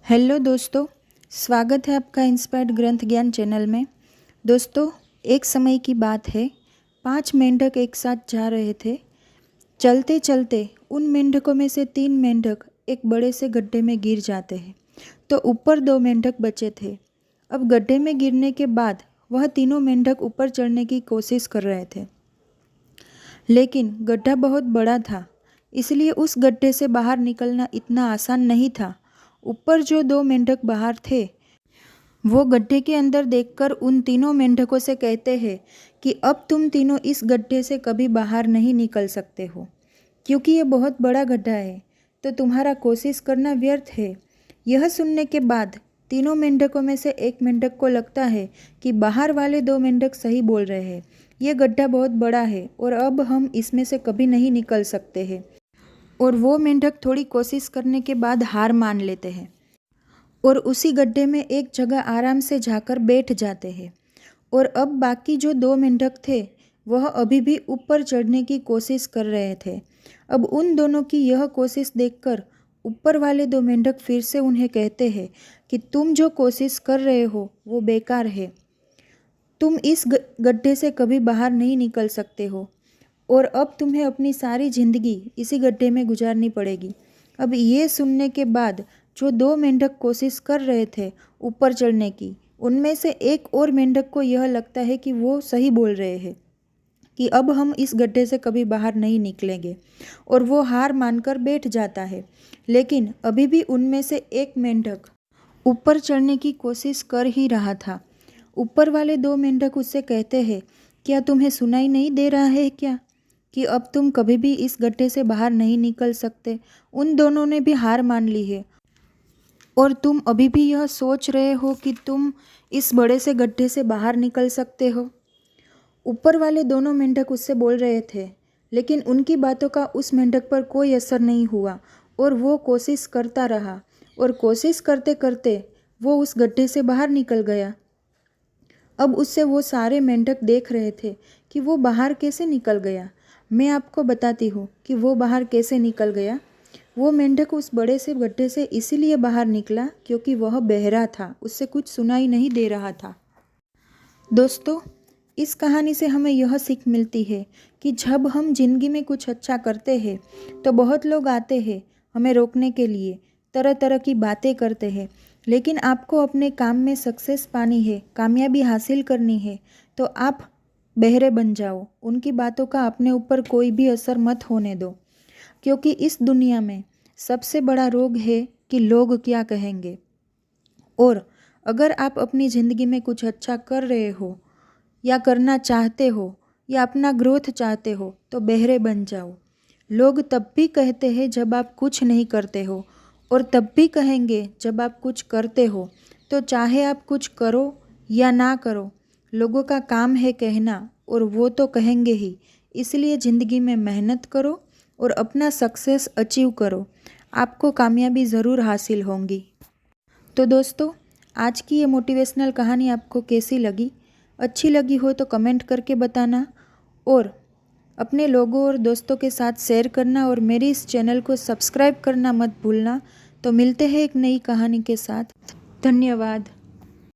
Hello दोस्तों, स्वागत है आपका इंस्पायर्ड ग्रंथ ज्ञान चैनल में। दोस्तों, एक समय की बात है, 5 मेंढक एक साथ जा रहे थे। चलते चलते उन मेंढकों में से 3 मेंढक एक बड़े से गड्ढे में गिर जाते हैं, तो ऊपर 2 मेंढक बचे थे। अब गड्ढे में गिरने के बाद वह तीनों मेंढक ऊपर चढ़ने की कोशिश कर रहे थे, लेकिन गड्ढा बहुत बड़ा था, इसलिए उस गड्ढे से बाहर निकलना इतना आसान नहीं था। ऊपर जो 2 मेंढक बाहर थे, वो गड्ढे के अंदर देखकर उन तीनों मेंढकों से कहते हैं कि अब तुम तीनों इस गड्ढे से कभी बाहर नहीं निकल सकते हो, क्योंकि ये बहुत बड़ा गड्ढा है, तो तुम्हारा कोशिश करना व्यर्थ है। यह सुनने के बाद तीनों मेंढकों में से एक मेंढक को लगता है कि बाहर वाले 2 मेंढक सही बोल रहे हैं, ये गड्ढा बहुत बड़ा है और अब हम इसमें से कभी नहीं निकल सकते हैं। और वो मेंढक थोड़ी कोशिश करने के बाद हार मान लेते हैं और उसी गड्ढे में एक जगह आराम से जाकर बैठ जाते हैं। और अब बाकी जो 2 मेंढक थे, वह अभी भी ऊपर चढ़ने की कोशिश कर रहे थे। अब उन दोनों की यह कोशिश देखकर ऊपर वाले 2 मेंढक फिर से उन्हें कहते हैं कि तुम जो कोशिश कर रहे हो वो बेकार है, तुम इस गड्ढे से कभी बाहर नहीं निकल सकते हो और अब तुम्हें अपनी सारी ज़िंदगी इसी गड्ढे में गुजारनी पड़ेगी। अब ये सुनने के बाद जो 2 मेंढक कोशिश कर रहे थे ऊपर चढ़ने की, उनमें से एक और मेंढक को यह लगता है कि वो सही बोल रहे हैं कि अब हम इस गड्ढे से कभी बाहर नहीं निकलेंगे, और वो हार मानकर बैठ जाता है। लेकिन अभी भी उनमें से एक मेंढक ऊपर चढ़ने की कोशिश कर ही रहा था। ऊपर वाले 2 मेंढक उससे कहते हैं, क्या तुम्हें सुनाई नहीं दे रहा है क्या कि अब तुम कभी भी इस गड्ढे से बाहर नहीं निकल सकते? उन दोनों ने भी हार मान ली है और तुम अभी भी यह सोच रहे हो कि तुम इस बड़े से गड्ढे से बाहर निकल सकते हो। ऊपर वाले दोनों मेंढक उससे बोल रहे थे, लेकिन उनकी बातों का उस मेंढक पर कोई असर नहीं हुआ और वो कोशिश करता रहा, और कोशिश करते करते वो उस गड्ढे से बाहर निकल गया। अब उससे वो सारे मेंढक देख रहे थे कि वो बाहर कैसे निकल गया। मैं आपको बताती हूँ कि वो बाहर कैसे निकल गया। वो मेंढक उस बड़े से गड्ढे से इसीलिए बाहर निकला क्योंकि वह बहरा था, उससे कुछ सुनाई नहीं दे रहा था। दोस्तों, इस कहानी से हमें यह सीख मिलती है कि जब हम जिंदगी में कुछ अच्छा करते हैं तो बहुत लोग आते हैं हमें रोकने के लिए, तरह तरह की बातें करते हैं। लेकिन आपको अपने काम में सक्सेस पानी है, कामयाबी हासिल करनी है, तो आप बहरे बन जाओ। उनकी बातों का अपने ऊपर कोई भी असर मत होने दो, क्योंकि इस दुनिया में सबसे बड़ा रोग है कि लोग क्या कहेंगे। और अगर आप अपनी ज़िंदगी में कुछ अच्छा कर रहे हो या करना चाहते हो या अपना ग्रोथ चाहते हो, तो बहरे बन जाओ। लोग तब भी कहते हैं जब आप कुछ नहीं करते हो, और तब भी कहेंगे जब आप कुछ करते हो। तो चाहे आप कुछ करो या ना करो, लोगों का काम है कहना, और वो तो कहेंगे ही। इसलिए ज़िंदगी में मेहनत करो और अपना सक्सेस अचीव करो, आपको कामयाबी ज़रूर हासिल होंगी। तो दोस्तों, आज की ये मोटिवेशनल कहानी आपको कैसी लगी? अच्छी लगी हो तो कमेंट करके बताना, और अपने लोगों और दोस्तों के साथ शेयर करना, और मेरे इस चैनल को सब्सक्राइब करना मत भूलना। तो मिलते हैं एक नई कहानी के साथ। धन्यवाद।